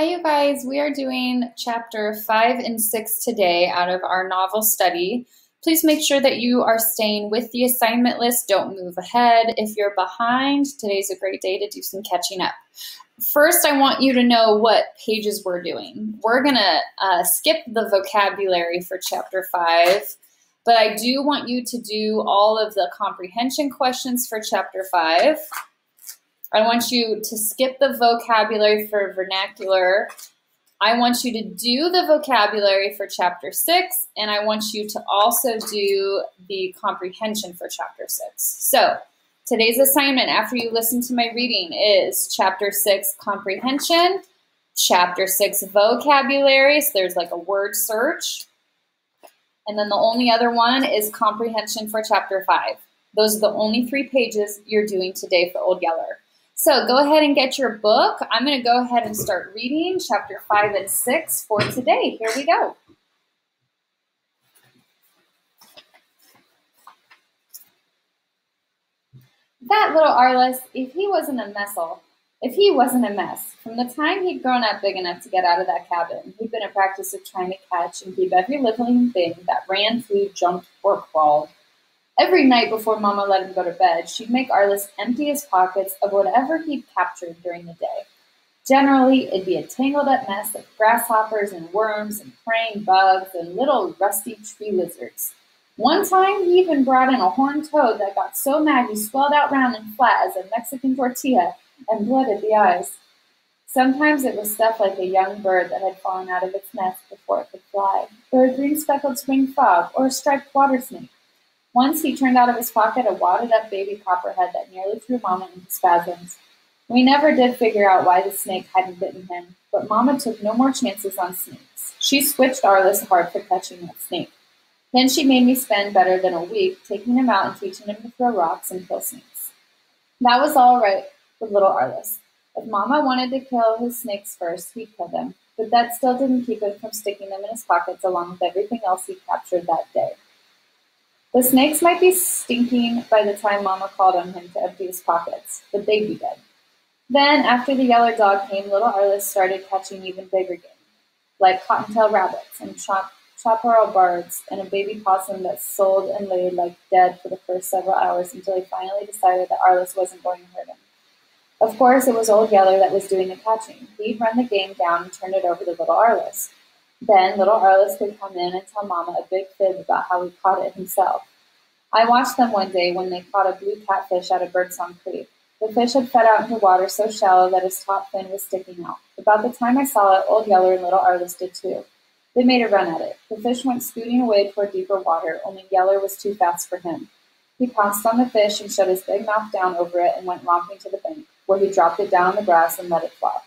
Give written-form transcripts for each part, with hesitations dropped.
Hi, you guys. We are doing chapter 5 and 6 today out of our novel study. Please make sure that you are staying with the assignment list. Don't move ahead. If you're behind, today's a great day to do some catching up. First, I want you to know what pages we're doing. We're going to skip the vocabulary for chapter 5, but I do want you to do all of the comprehension questions for chapter 5. I want you to skip the vocabulary for vernacular. I want you to do the vocabulary for chapter 6, and I want you to also do the comprehension for chapter 6. So today's assignment after you listen to my reading is chapter 6 comprehension, chapter 6 vocabulary, so there's like a word search, and then the only other one is comprehension for chapter 5. Those are the only 3 pages you're doing today for Old Yeller. So go ahead and get your book. I'm going to go ahead and start reading chapter 5 and 6 for today. Here we go. That little Arlessa, if he wasn't a mess, from the time he'd grown up big enough to get out of that cabin, he'd been in practice of trying to catch and keep every living thing that ran, flew, jumped, or crawled. Every night before Mama let him go to bed, she'd make Arliss empty his pockets of whatever he'd captured during the day. Generally, it'd be a tangled-up mess of grasshoppers and worms and praying bugs and little rusty tree lizards. One time, he even brought in a horned toad that got so mad he swelled out round and flat as a Mexican tortilla and blooded the eyes. Sometimes it was stuff like a young bird that had fallen out of its nest before it could fly, or a green-speckled spring frog, or a striped water snake. Once he turned out of his pocket a wadded-up baby copperhead that nearly threw Mama into spasms. We never did figure out why the snake hadn't bitten him, but Mama took no more chances on snakes. She switched Arliss hard for catching that snake. Then she made me spend better than a week taking him out and teaching him to throw rocks and kill snakes. That was all right with little Arliss. If Mama wanted to kill his snakes first, he'd kill them, but that still didn't keep him from sticking them in his pockets along with everything else he captured that day. The snakes might be stinking by the time Mama called on him to empty his pockets, but they'd be dead. Then, after the yeller dog came, little Arliss started catching even bigger game, like cottontail rabbits and chaparral birds and a baby possum that sold and laid like dead for the first several hours until he finally decided that Arliss wasn't going to hurt him. Of course, it was Old Yeller that was doing the catching. He'd run the game down and turn it over to little Arliss. Then little Arliss could come in and tell Mama a big fib about how he caught it himself. I watched them one day when they caught a blue catfish out of Birdsong Creek. The fish had fed out into water so shallow that his top fin was sticking out. About the time I saw it, Old Yeller and little Arliss did too. They made a run at it. The fish went scooting away toward deeper water, only Yeller was too fast for him. He pounced on the fish and shut his big mouth down over it and went romping to the bank, where he dropped it down on the grass and let it flop.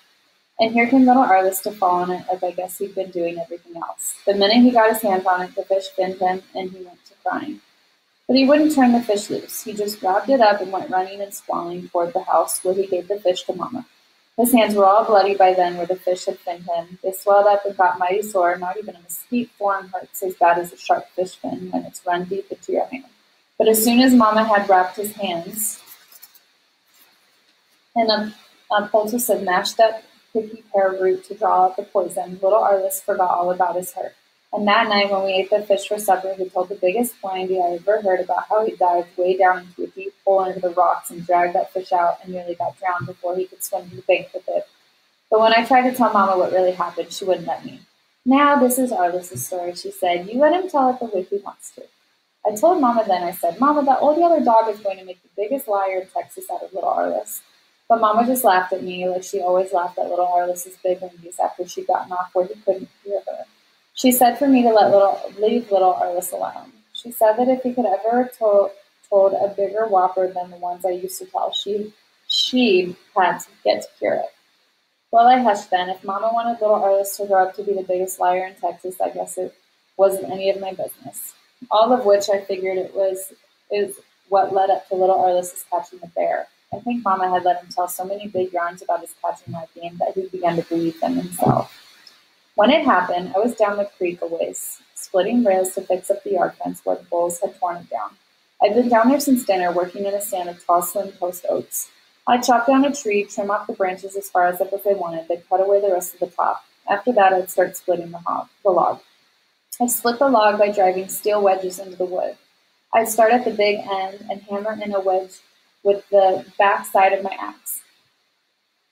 And here came little Arliss to fall on it, like I guess he'd been doing everything else. The minute he got his hands on it, the fish finned him, and he went to crying. But he wouldn't turn the fish loose. He just grabbed it up and went running and squalling toward the house, where he gave the fish to Mama. His hands were all bloody by then where the fish had finned him. They swelled up and got mighty sore. Not even a mesquite form hurts as bad as a sharp fish fin when it's run deep into your hand. But as soon as Mama had wrapped his hands in a poultice of mashed up pricky pear root to draw out the poison, little Arliss forgot all about his hurt. And that night when we ate the fish for supper, he told the biggest blindy I ever heard about how he dived way down into a deep hole under the rocks and dragged that fish out and nearly got drowned before he could swim to the bank with it. But when I tried to tell Mama what really happened, she wouldn't let me. Now this is Arliss's story, she said. You let him tell it the way he wants to. I told Mama then, I said, Mama, that Old Yeller dog is going to make the biggest liar in Texas out of little Arliss. But Mama just laughed at me like she always laughed at little Arliss's big windies after she'd gotten off where he couldn't hear her. She said for me to leave little Arliss alone. She said that if he could ever told a bigger whopper than the ones I used to tell, she had to get to cure it. Well, I hushed then. If Mama wanted little Arliss to grow up to be the biggest liar in Texas, I guess it wasn't any of my business. All of which I figured is what led up to little Arliss's catching the bear. I think Mama had let him tell so many big yarns about his catching that game that he began to believe them himself. When it happened, I was down the creek a ways, splitting rails to fix up the yard fence where the bulls had torn it down. I'd been down there since dinner, working in a stand of tall, slim post oaks. I'd chop down a tree, trim off the branches as far as up as I wanted, then cut away the rest of the top. After that, I'd start splitting the log. I split the log by driving steel wedges into the wood. I'd start at the big end and hammer in a wedge with the back side of my axe.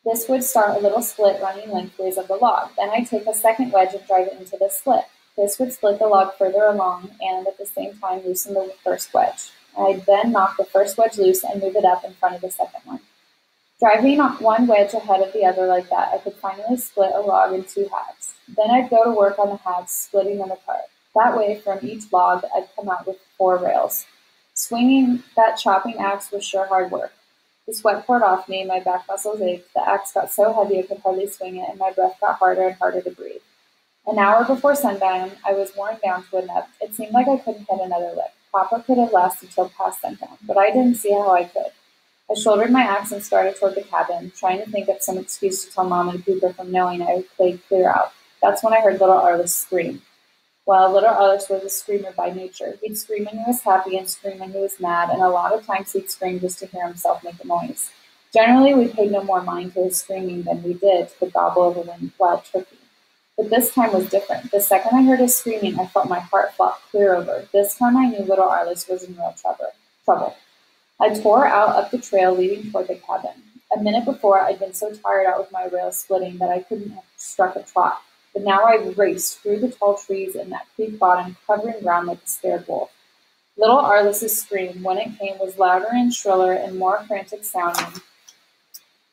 This would start a little split running lengthways of the log. Then I'd take a second wedge and drive it into the split. This would split the log further along and at the same time loosen the first wedge. I'd then knock the first wedge loose and move it up in front of the second one. Driving one wedge ahead of the other like that, I could finally split a log in two halves. Then I'd go to work on the halves, splitting them apart. That way, from each log, I'd come out with 4 rails. Swinging that chopping axe was sure hard work. The sweat poured off me, my back muscles ached, the axe got so heavy I could hardly swing it, and my breath got harder and harder to breathe. An hour before sundown, I was worn down to a nub. It seemed like I couldn't hit another lick. Papa could have lasted till past sundown, but I didn't see how I could. I shouldered my axe and started toward the cabin, trying to think of some excuse to tell Mom and keep her from knowing I would play clear out. That's when I heard little Arliss scream. Well, little Arliss was a screamer by nature. He'd scream when he was happy and scream when he was mad, and a lot of times he'd scream just to hear himself make a noise. Generally, we paid no more mind to his screaming than we did to the gobble of a wild turkey. But this time was different. The second I heard his screaming, I felt my heart flop clear over. This time I knew little Arliss was in real trouble. I tore out up the trail leading toward the cabin. A minute before, I'd been so tired out with my rail splitting that I couldn't have struck a trot. But now I raced through the tall trees in that creek bottom, covering ground like a scared wolf. Little Arliss's scream, when it came, was louder and shriller and more frantic sounding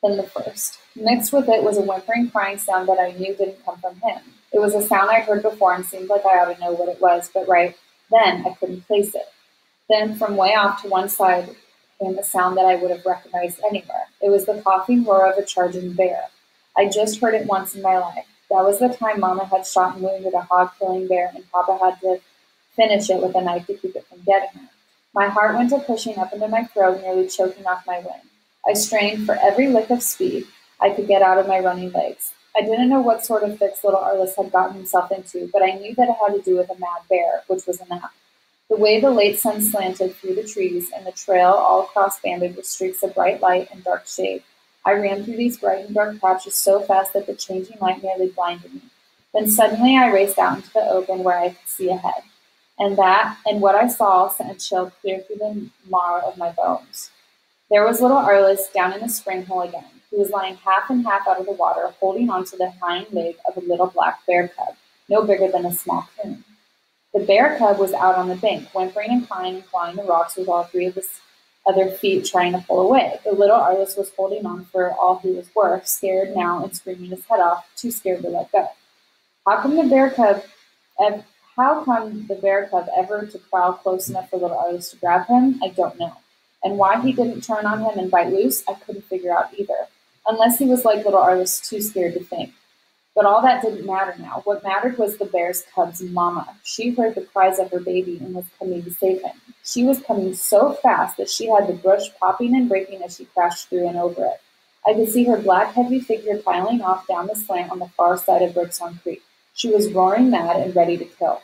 than the first. Mixed with it was a whimpering, crying sound that I knew didn't come from him. It was a sound I'd heard before and seemed like I ought to know what it was, but right then I couldn't place it. Then, from way off to one side, came a sound that I would have recognized anywhere. It was the coughing roar of a charging bear. I just heard it once in my life. That was the time Mama had shot and wounded a hog-killing bear, and Papa had to finish it with a knife to keep it from getting her. My heart went to pushing up into my throat, nearly choking off my wind. I strained for every lick of speed I could get out of my running legs. I didn't know what sort of fix little Arliss had gotten himself into, but I knew that it had to do with a mad bear, which was enough. The way the late sun slanted through the trees and the trail all cross-banded with streaks of bright light and dark shade, I ran through these bright and dark patches so fast that the changing light nearly blinded me. Then suddenly I raced out into the open where I could see ahead. And what I saw sent a chill clear through the marrow of my bones. There was little Arliss down in the spring hole again. He was lying half and half out of the water, holding onto the hind leg of a little black bear cub, no bigger than a small coon. The bear cub was out on the bank, whimpering and crying and clawing the rocks with all 3 of his other feet trying to pull away. The little Arliss was holding on for all he was worth, scared now and screaming his head off, too scared to let go. How come the bear cub ever to prowl close enough for little Arliss to grab him? I don't know. And why he didn't turn on him and bite loose, I couldn't figure out either. Unless he was like little Arliss, too scared to think. But all that didn't matter now. What mattered was the bear cub's mama. She heard the cries of her baby and was coming to save him. She was coming so fast that she had the brush popping and breaking as she crashed through and over it. I could see her black, heavy figure piling off down the slant on the far side of Birdsong Creek. She was roaring mad and ready to kill.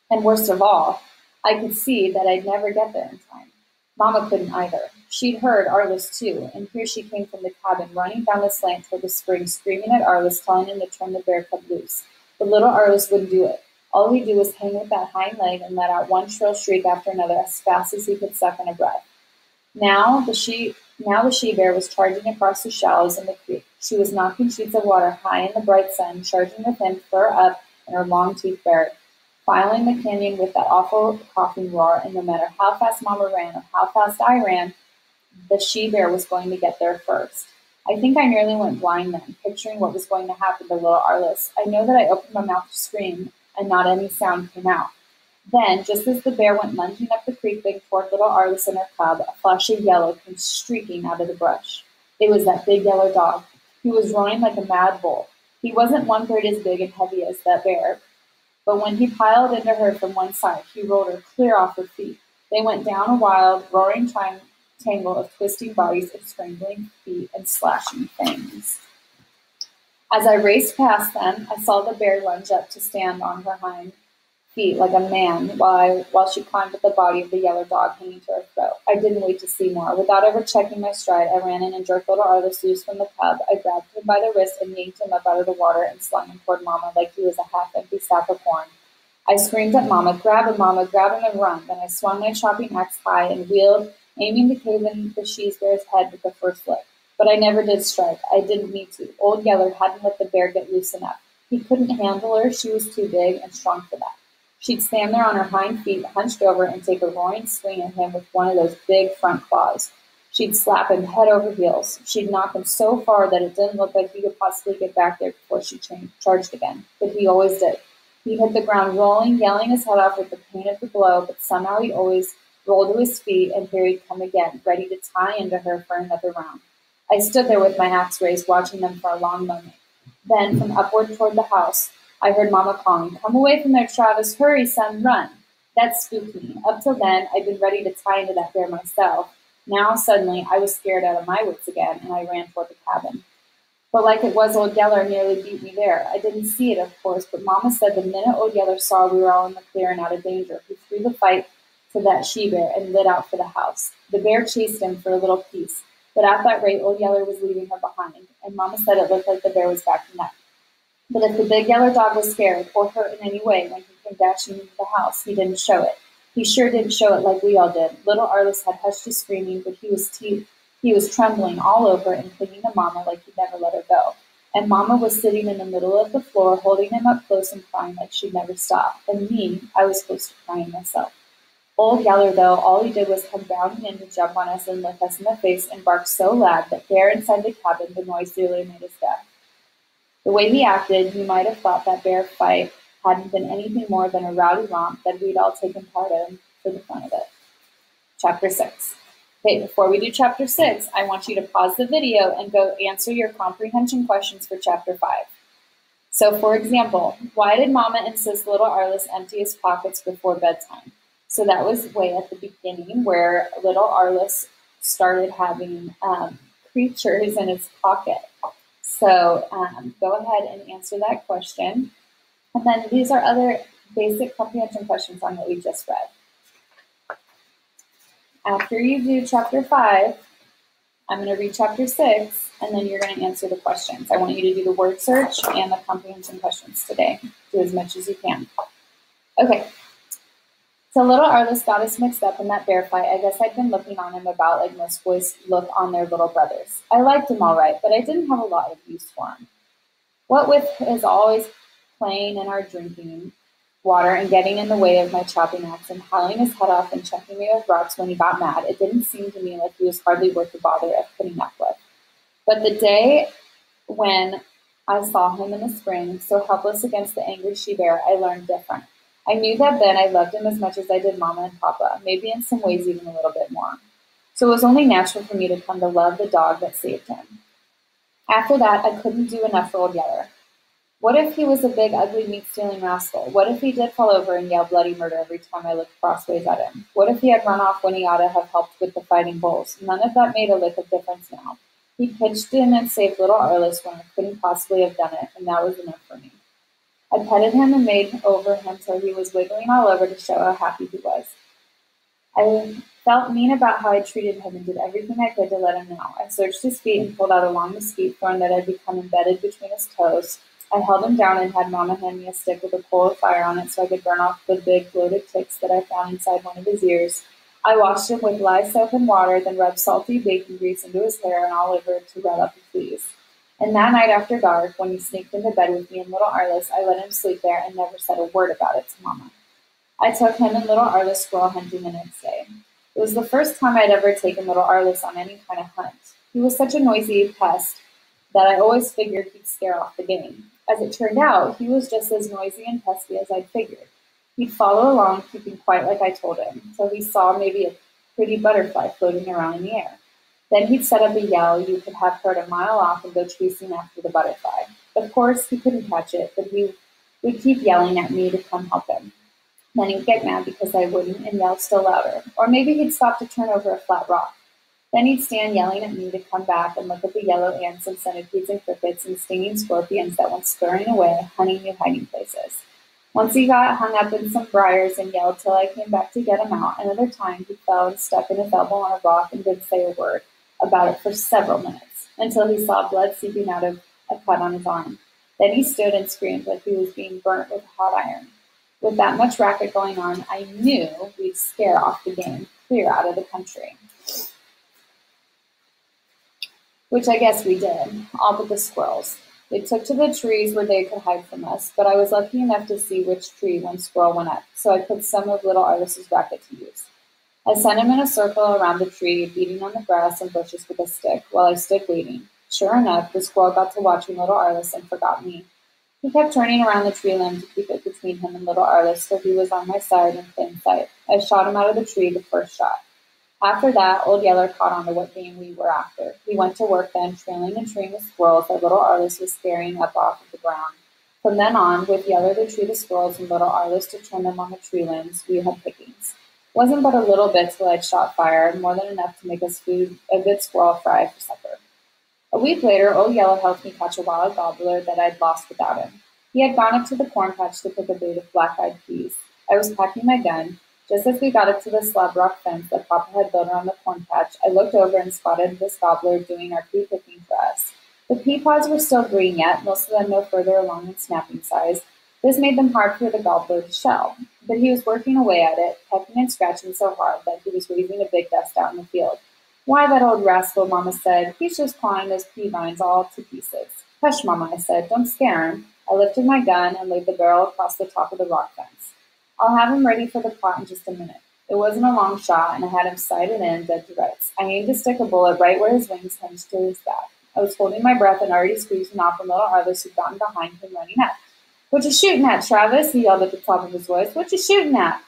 And worst of all, I could see that I'd never get there in time. Mama couldn't either. She'd heard Arliss too, and here she came from the cabin, running down the slant toward the spring, screaming at Arliss, telling him to turn the bear cub loose. But little Arliss wouldn't do it. All he'd do was hang with that hind leg and let out one shrill shriek after another as fast as he could suck in a breath. Now the she-bear was charging across the shallows in the creek. She was knocking sheets of water high in the bright sun, charging with him fur up and her long teeth bared, filing the canyon with that awful coughing roar, and no matter how fast Mama ran or how fast I ran, the she-bear was going to get there first. I think I nearly went blind then, picturing what was going to happen to little Arliss. I know that I opened my mouth to scream, and not any sound came out. Then, just as the bear went lunging up the creek bank toward little Arliss and her cub, a flash of yellow came streaking out of the brush. It was that big yellow dog. He was roaring like a mad bull. He wasn't 1/3 as big and heavy as that bear, but when he piled into her from one side, he rolled her clear off her feet. They went down a wild, roaring tangle of twisting bodies and strangling feet and slashing fangs. As I raced past them, I saw the bear lunge up to stand on her hind feet like a man while she climbed at the body of the yellow dog hanging to her throat. I didn't wait to see more. Without ever checking my stride, I ran in and jerked little Arliss loose from the cub. I grabbed him by the wrist and yanked him up out of the water and slung him toward Mama like he was a half-empty sack of corn. I screamed at Mama, grab him, and run. Then I swung my chopping axe high and wheeled, aiming to cave in the she-bear's head with the first lick. But I never did strike. I didn't need to. Old Yeller hadn't let the bear get loose enough. He couldn't handle her. She was too big and strong for that. She'd stand there on her hind feet, hunched over, and take a roaring swing at him with one of those big front claws. She'd slap him head over heels. She'd knock him so far that it didn't look like he could possibly get back there before she charged again. But he always did. He'd hit the ground rolling, yelling his head off with the pain of the blow, but somehow he'd always roll to his feet, and here he'd come again, ready to tie into her for another round. I stood there with my axe raised, watching them for a long moment. Then, from upward toward the house, I heard Mama calling, come away from there, Travis. Hurry, son, run. That spooked me. Up till then, I'd been ready to tie into that bear myself. Now, suddenly, I was scared out of my wits again, and I ran toward the cabin. But like it was, Old Yeller nearly beat me there. I didn't see it, of course, but Mama said the minute Old Yeller saw we were all in the clear and out of danger, he threw the fight to that she-bear and lit out for the house. The bear chased him for a little piece, but at that rate, Old Yeller was leaving her behind, and Mama said it looked like the bear was backing up. But if the big yellow dog was scared or hurt in any way when he came dashing into the house, he didn't show it. He sure didn't show it like we all did. Little Arliss had hushed his screaming, but he was trembling all over and clinging to Mama like he'd never let her go. And Mama was sitting in the middle of the floor, holding him up close and crying like she'd never stop. And me, I was close to crying myself. Old Yeller, though, all he did was come bounding in to jump on us and lick us in the face and bark so loud that there inside the cabin the noise nearly made us deaf. The way he acted, you might have thought that bear fight hadn't been anything more than a rowdy romp that we'd all taken part in for the fun of it. Chapter 6. Okay, before we do Chapter 6, I want you to pause the video and go answer your comprehension questions for Chapter 5. So, for example, why did Mama insist little Arliss empty his pockets before bedtime? So that was way at the beginning where little Arliss started having creatures in his pocket. So go ahead and answer that question. And then these are other basic comprehension questions on what we just read. After you do Chapter 5, I'm going to read Chapter 6, and then you're going to answer the questions. I want you to do the word search and the comprehension questions today. Do as much as you can. Okay. So little Arliss got us mixed up in that bear fight. I guess I'd been looking on him about like most boys look on their little brothers. I liked him all right, but I didn't have a lot of use for him. What with his always playing in our drinking water and getting in the way of my chopping axe and howling his head off and checking me with rocks when he got mad, it didn't seem to me like he was hardly worth the bother of putting up with. But the day when I saw him in the spring, so helpless against the angry she-bear, I learned different. I knew that then I loved him as much as I did Mama and Papa, maybe in some ways even a little bit more. So it was only natural for me to come to love the dog that saved him. After that, I couldn't do enough for Old Yeller. What if he was a big, ugly, meat-stealing rascal? What if he did fall over and yell bloody murder every time I looked crossways at him? What if he had run off when he ought to have helped with the fighting bulls? None of that made a lick of difference now. He pitched in and saved little Arliss when I couldn't possibly have done it, and that was enough for me. I petted him and made over him till he was wiggling all over to show how happy he was. I felt mean about how I treated him and did everything I could to let him know. I searched his feet and pulled out a long mesquite thorn that had become embedded between his toes. I held him down and had Mama hand me a stick with a coal of fire on it so I could burn off the big bloated ticks that I found inside one of his ears. I washed him with lye soap and water, then rubbed salty bacon grease into his hair and all over to rub up the fleas. And that night after dark, when he sneaked into bed with me and little Arliss, I let him sleep there and never said a word about it to Mama. I took him and little Arliss squirrel hunting the next day. It was the first time I'd ever taken little Arliss on any kind of hunt. He was such a noisy pest that I always figured he'd scare off the game. As it turned out, he was just as noisy and pesky as I'd figured. He'd follow along, keeping quiet like I told him, till he saw maybe a pretty butterfly floating around in the air. Then he'd set up a yell you could have heard a mile off and go chasing after the butterfly. Of course, he couldn't catch it, but he would keep yelling at me to come help him. Then he'd get mad because I wouldn't and yell still louder. Or maybe he'd stop to turn over a flat rock. Then he'd stand yelling at me to come back and look at the yellow ants and centipedes and crickets and stinging scorpions that went scurrying away, hunting new hiding places. Once he got hung up in some briars and yelled till I came back to get him out. Another time he fell and stuck in his elbow on a rock and didn't say a word about it for several minutes, until he saw blood seeping out of a cut on his arm. Then he stood and screamed like he was being burnt with a hot iron. With that much racket going on, I knew we'd scare off the game clear out of the country. Which I guess we did, all but the squirrels. They took to the trees where they could hide from us, but I was lucky enough to see which tree one squirrel went up, so I put some of little Arlessa's racket to use. I sent him in a circle around the tree, beating on the grass and bushes with a stick, while I stood waiting. Sure enough, the squirrel got to watching little Arliss and forgot me. He kept turning around the tree limb to keep it between him and little Arliss, so he was on my side in plain sight. I shot him out of the tree the first shot. After that, Old Yeller caught on to what game we were after. He went to work then, trailing and treeing the squirrels that little Arliss was scaring up off of the ground. From then on, with Yeller to tree the squirrels and little Arliss to trim them on the tree limbs, we had pickings. It wasn't but a little bit till I'd shot fire, more than enough to make us food a good squirrel fry for supper. A week later, Old Yeller helped me catch a wild gobbler that I'd lost without him. He had gone up to the corn patch to pick a bait of black-eyed peas. I was packing my gun. Just as we got up to the slab rock fence that Papa had built around the corn patch, I looked over and spotted this gobbler doing our pea picking for us. The pea pods were still green yet, most of them no further along in snapping size. This made them hard for the gobbler to shell, but he was working away at it, pecking and scratching so hard that he was raising a big dust out in the field. Why, that old rascal, Mama said. He's just clawing those pea vines all to pieces. Hush, Mama, I said. Don't scare him. I lifted my gun and laid the barrel across the top of the rock fence. I'll have him ready for the plot in just a minute. It wasn't a long shot, and I had him sighted in, dead to rights. I aimed to stick a bullet right where his wings hinged to his back. I was holding my breath and already squeezing off when little Arliss had gotten behind him, running up. What you shooting at, Travis? He yelled at the top of his voice. What you shooting at?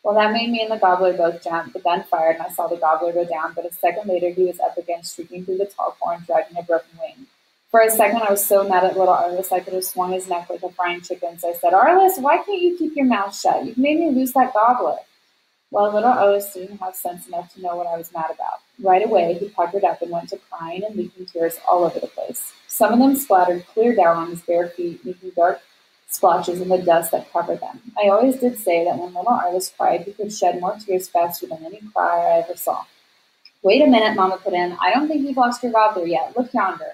Well, that made me and the gobbler both jump. The gun fired, and I saw the gobbler go down, but a second later he was up again, streaking through the tall corn, dragging a broken wing. For a second, I was so mad at little Arliss I could have swung his neck like a frying chicken, so I said, Arliss, why can't you keep your mouth shut? You've made me lose that gobbler. Well, little Arliss didn't have sense enough to know what I was mad about. Right away, he puckered up and went to crying and leaking tears all over the place. Some of them splattered clear down on his bare feet, making dark splotches in the dust that covered them. I always did say that when little Arliss cried, he could shed more tears faster than any crier I ever saw. Wait a minute, Mama put in. I don't think you've lost your gobbler yet. Look yonder.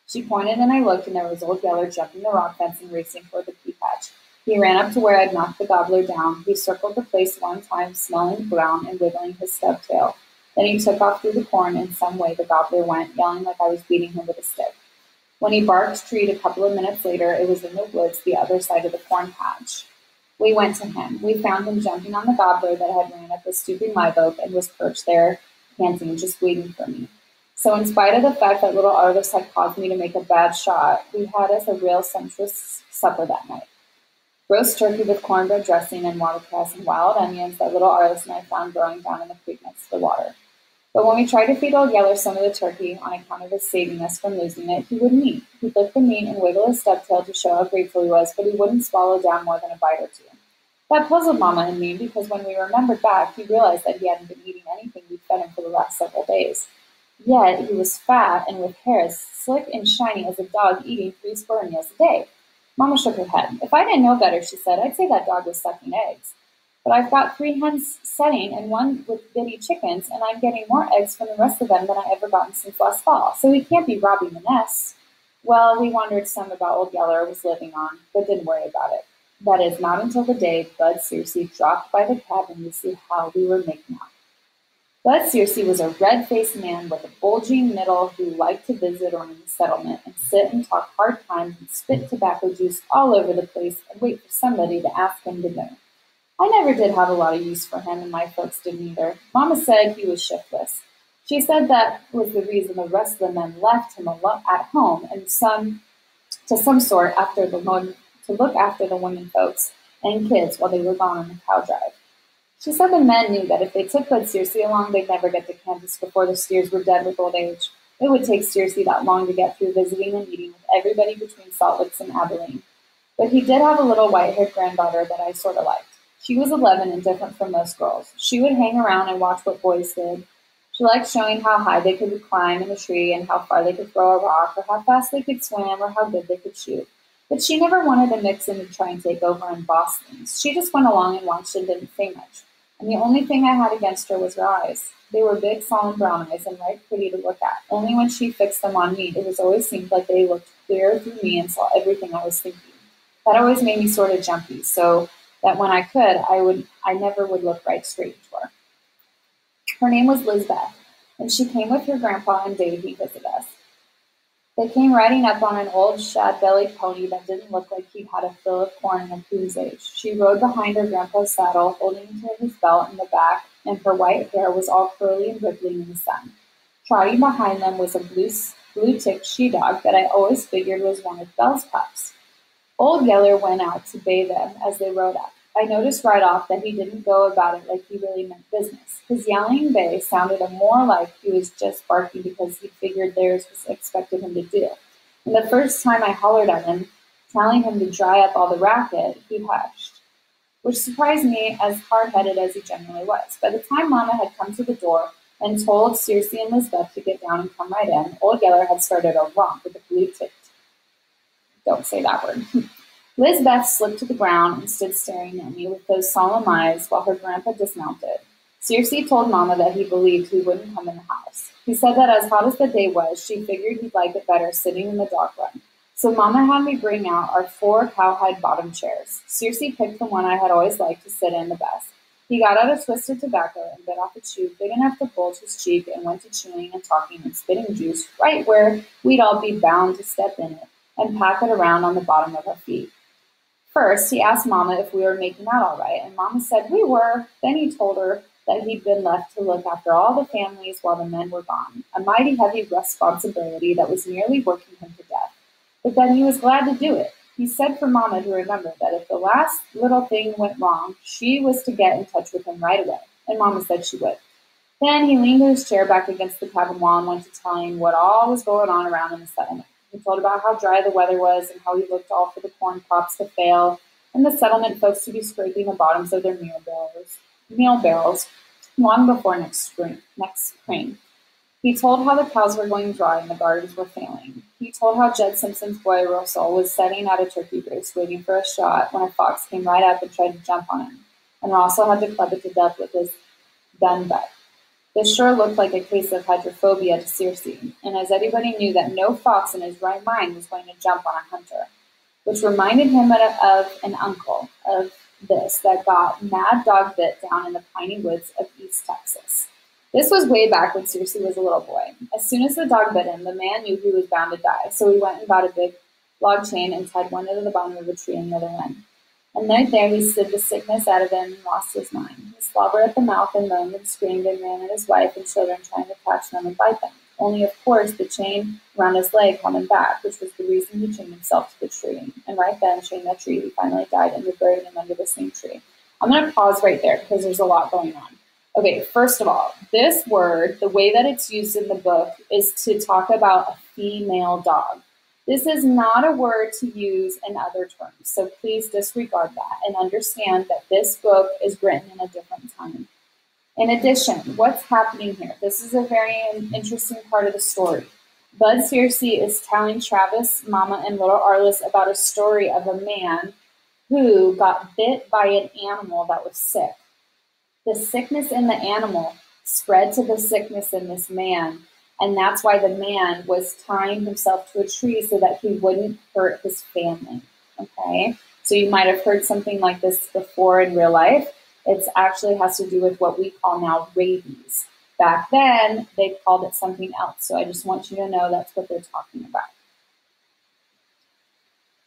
She pointed and I looked, and there was Old Yeller jumping the rock fence and racing toward the pea patch. He ran up to where I'd knocked the gobbler down. He circled the place one time, smelling the ground and wiggling his stub tail. Then he took off through the corn. In some way the gobbler went, yelling like I was beating him with a stick. When he barked treat a couple of minutes later, it was in the woods the other side of the corn patch. We went to him. We found him jumping on the gobbler that had ran up the stooping live oak and was perched there, panting, just waiting for me. So in spite of the fact that little Arliss had caused me to make a bad shot, we had us a real sumptuous supper that night. Roast turkey with cornbread dressing and watercress and wild onions that little Arliss and I found growing down in the creek next to the water. But when we tried to feed Old Yeller some of the turkey on account of his saving us from losing it, he wouldn't eat. He'd lick the meat and wiggle his stubtail to show how grateful he was, but he wouldn't swallow down more than a bite or two. That puzzled Mama and me, because when we remembered back, he realized that he hadn't been eating anything we'd fed him for the last several days. Yet he was fat and with hair as slick and shiny as a dog eating 3 square meals a day. Mama shook her head. If I didn't know better, she said, I'd say that dog was sucking eggs. But I've got 3 hens setting and 1 with bitty chickens, and I'm getting more eggs from the rest of them than I ever gotten since last fall, so he can't be robbing the nests. Well, we wondered some about Old Yeller was living on, but didn't worry about it. That is, not until the day Bud Searcy dropped by the cabin to see how we were making out. Bud Searcy was a red-faced man with a bulging middle who liked to visit around the settlement and sit and talk hard times and spit tobacco juice all over the place and wait for somebody to ask him to move. I never did have a lot of use for him, and my folks didn't either. Mama said he was shiftless. She said that was the reason the rest of the men left him at home and to some sort to look after the women folks and kids while they were gone on the cow drive. She said the men knew that if they took Bud Searcy along, they'd never get to Kansas before the steers were dead with old age. It would take Searcy that long to get through visiting and eating with everybody between Salt Licks and Abilene. But he did have a little white-haired granddaughter that I sort of liked. She was 11 and different from most girls. She would hang around and watch what boys did. She liked showing how high they could climb in a tree and how far they could throw a rock or how fast they could swim or how good they could shoot. But she never wanted to mix in and try and take over and boss things. She just went along and watched and didn't say much. And the only thing I had against her was her eyes. They were big, solemn brown eyes and right pretty to look at. Only when she fixed them on me, it was always seemed like they looked clear through me and saw everything I was thinking. That always made me sort of jumpy, so that when I could, I never would look right straight into her. Her name was Lizbeth, and she came with her grandpa and Davy to visit us. They came riding up on an old shad-bellied pony that didn't look like he'd had a fill of corn in a coon's age. She rode behind her grandpa's saddle, holding to his belt in the back, and her white hair was all curly and rippling in the sun. Trotting behind them was a blue-ticked she-dog that I always figured was one of Belle's pups. Old Yeller went out to bathe them as they rode up. I noticed right off that he didn't go about it like he really meant business. His yelling bay sounded more like he was just barking because he figured theirs was expected him to do. And the first time I hollered at him, telling him to dry up all the racket, he hushed, which surprised me as hard-headed as he generally was. By the time Mama had come to the door and told Circe and Lizbeth to get down and come right in, Old Yeller had started a romp with a blue-tipped. Don't say that word. Lizbeth slipped to the ground and stood staring at me with those solemn eyes while her grandpa dismounted. Circe told Mama that he believed he wouldn't come in the house. He said that as hot as the day was, she figured he'd like it better sitting in the dog run. So Mama had me bring out our 4 cowhide bottom chairs. Circe picked the one I had always liked to sit in the best. He got out a twist of tobacco and bit off a chew big enough to bulge his cheek and went to chewing and talking and spitting juice right where we'd all be bound to step in it and pack it around on the bottom of our feet. First, he asked Mama if we were making out all right, and Mama said we were. Then he told her that he'd been left to look after all the families while the men were gone, a mighty heavy responsibility that was nearly working him to death. But then he was glad to do it. He said for Mama to remember that if the last little thing went wrong, she was to get in touch with him right away, and Mama said she would. Then he leaned his chair back against the cabin wall and went to telling what all was going on around in the settlement. He told about how dry the weather was and how he looked all for the corn crops to fail and the settlement folks to be scraping the bottoms of their meal barrels long before next spring. He told how the cows were going dry and the gardens were failing. He told how Jed Simpson's boy Russell was setting at a turkey roost waiting for a shot when a fox came right up and tried to jump on him, and Russell had to club it to death with his gun butt. This sure looked like a case of hydrophobia to Circe, and as everybody knew that no fox in his right mind was going to jump on a hunter, which reminded him of an uncle of this that got mad dog bit down in the piney woods of East Texas. This was way back when Circe was a little boy. As soon as the dog bit him, the man knew he was bound to die, so he went and got a big log chain and tied one end to the bottom of the tree and the other end. And right there he slid the sickness out of him and lost his mind. He slobbered at the mouth and moaned and screamed and ran at his wife and children trying to catch them and bite them. Only, of course, the chain around his leg held him back, which was the reason he chained himself to the tree. And right then, chained that tree, he finally died and we buried him under the same tree. I'm going to pause right there because there's a lot going on. Okay, first of all, this word, the way that it's used in the book, is to talk about a female dog. This is not a word to use in other terms, so please disregard that and understand that this book is written in a different time. In addition, what's happening here? This is a very interesting part of the story. Bud Circe is telling Travis, Mama, and little Arlessa about a story of a man who got bit by an animal that was sick. The sickness in the animal spread to the sickness in this man, and that's why the man was tying himself to a tree so that he wouldn't hurt his family, okay? So you might have heard something like this before in real life. It actually has to do with what we call now rabies. Back then, they called it something else, so I just want you to know that's what they're talking about.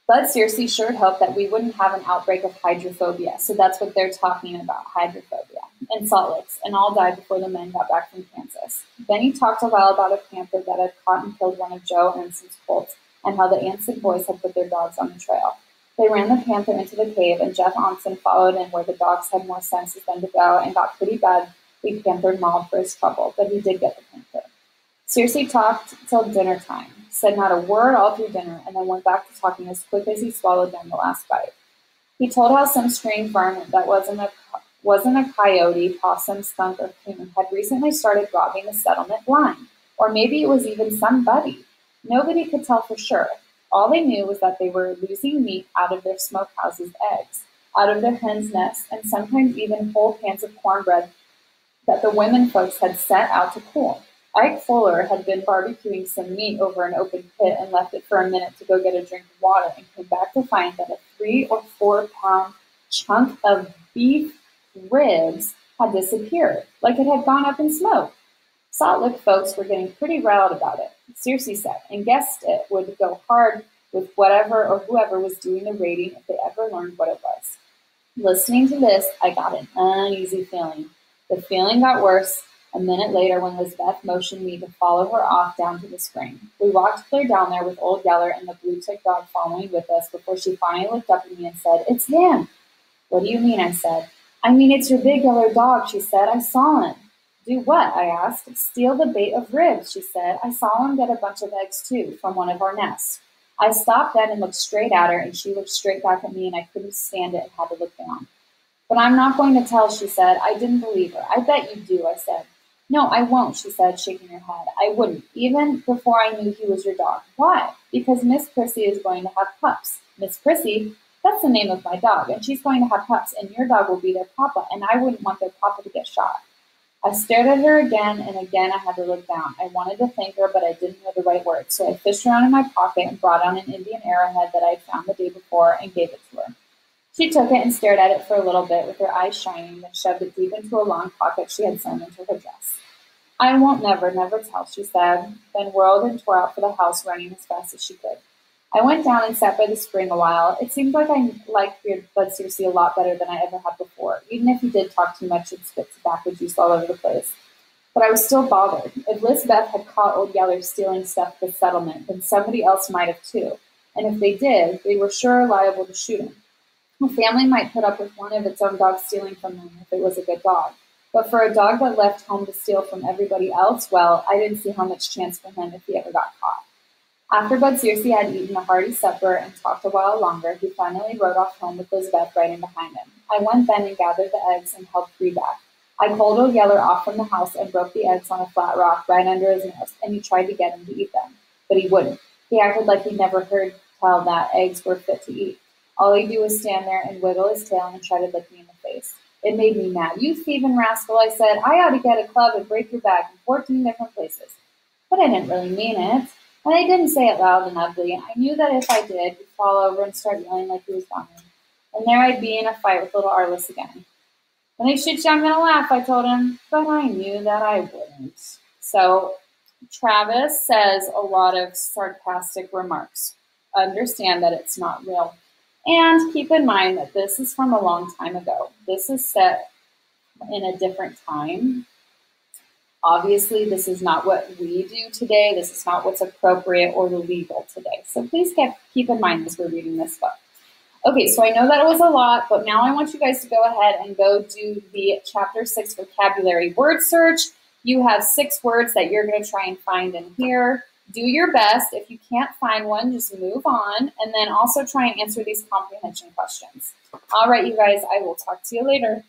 Bud Circe sure hoped that we wouldn't have an outbreak of hydrophobia, so that's what they're talking about, hydrophobia, and salt licks, and all died before the men got back from Kansas. Then he talked a while about a panther that had caught and killed one of Joe Anson's colts, and how the Anson boys had put their dogs on the trail. They ran the panther into the cave, and Jeff Anson followed in where the dogs had more sense than to go, and got pretty badly panther mauled for his trouble, but he did get the panther. Circe talked till dinner time, said not a word all through dinner, and then went back to talking as quick as he swallowed down the last bite. He told how some strange varmint that wasn't a coyote, possum, skunk, or coon had recently started robbing the settlement blind, or maybe it was even somebody. Nobody could tell for sure. All they knew was that they were losing meat out of their smokehouse's eggs, out of their hens' nests, and sometimes even whole pans of cornbread that the women folks had set out to cool. Ike Fuller had been barbecuing some meat over an open pit and left it for a minute to go get a drink of water and came back to find that a 3 or 4 pound chunk of beef ribs had disappeared, like it had gone up in smoke. Salt Lick folks were getting pretty riled about it, Circe said, and guessed it would go hard with whatever or whoever was doing the raiding if they ever learned what it was. Listening to this, I got an uneasy feeling. The feeling got worse a minute later when Lizbeth motioned me to follow her off down to the spring. We walked clear down there with Old Yeller and the blue tick dog following with us before she finally looked up at me and said, "It's him." "What do you mean?" I said. "I mean, it's your big yellow dog," she said. "I saw him." "Do what?" I asked. "Steal the bait of ribs," she said. "I saw him get a bunch of eggs, too, from one of our nests." I stopped then and looked straight at her, and she looked straight back at me, and I couldn't stand it and had to look down. "But I'm not going to tell," she said. I didn't believe her. "I bet you do," I said. "No, I won't," she said, shaking her head. "I wouldn't, even before I knew he was your dog." "Why?" "Because Miss Prissy is going to have pups." "Miss Prissy? That's the name of my dog, and she's going to have pups, and your dog will be their papa, and I wouldn't want their papa to get shot." I stared at her again, and again I had to look down. I wanted to thank her, but I didn't know the right words, so I fished around in my pocket and brought out an Indian arrowhead that I had found the day before and gave it to her. She took it and stared at it for a little bit with her eyes shining, then shoved it deep into a long pocket she had sewn into her dress. "I won't never tell," she said, then whirled and tore out for the house, running as fast as she could. I went down and sat by the spring a while. It seemed like I liked Bud Circe a lot better than I ever had before, even if he did talk too much and spit tobacco juice all over the place. But I was still bothered. If Lizbeth had caught Old Yeller stealing stuff at the settlement, then somebody else might have too. And if they did, they were sure liable to shoot him. A family might put up with one of its own dogs stealing from them if it was a good dog. But for a dog that left home to steal from everybody else, well, I didn't see how much chance for him if he ever got caught. After Bud Circe had eaten a hearty supper and talked a while longer, he finally rode off home with Lizbeth riding behind him. I went then and gathered the eggs and held 3 back. I pulled Old Yeller off from the house and broke the eggs on a flat rock right under his nose, and he tried to get him to eat them. But he wouldn't. He acted like he'd never heard tell that eggs were fit to eat. All he'd do was stand there and wiggle his tail and try to lick me in the face. It made me mad. "You thieving rascal," I said. "I ought to get a club and break your back in 14 different places." But I didn't really mean it. And I didn't say it loud and ugly. I knew that if I did, he'd fall over and start yelling like he was dying. And there I'd be in a fight with little Arlessa again. "When they shoot you, I'm going to laugh," I told him. But I knew that I wouldn't. So Travis says a lot of sarcastic remarks. Understand that it's not real. And keep in mind that this is from a long time ago. This is set in a different time. Obviously, this is not what we do today. This is not what's appropriate or legal today. So please keep in mind as we're reading this book. Okay, so I know that it was a lot, but now I want you guys to go ahead and go do the Chapter 6 vocabulary word search. You have 6 words that you're going to try and find in here. Do your best. If you can't find one, just move on. And then also try and answer these comprehension questions. All right, you guys, I will talk to you later.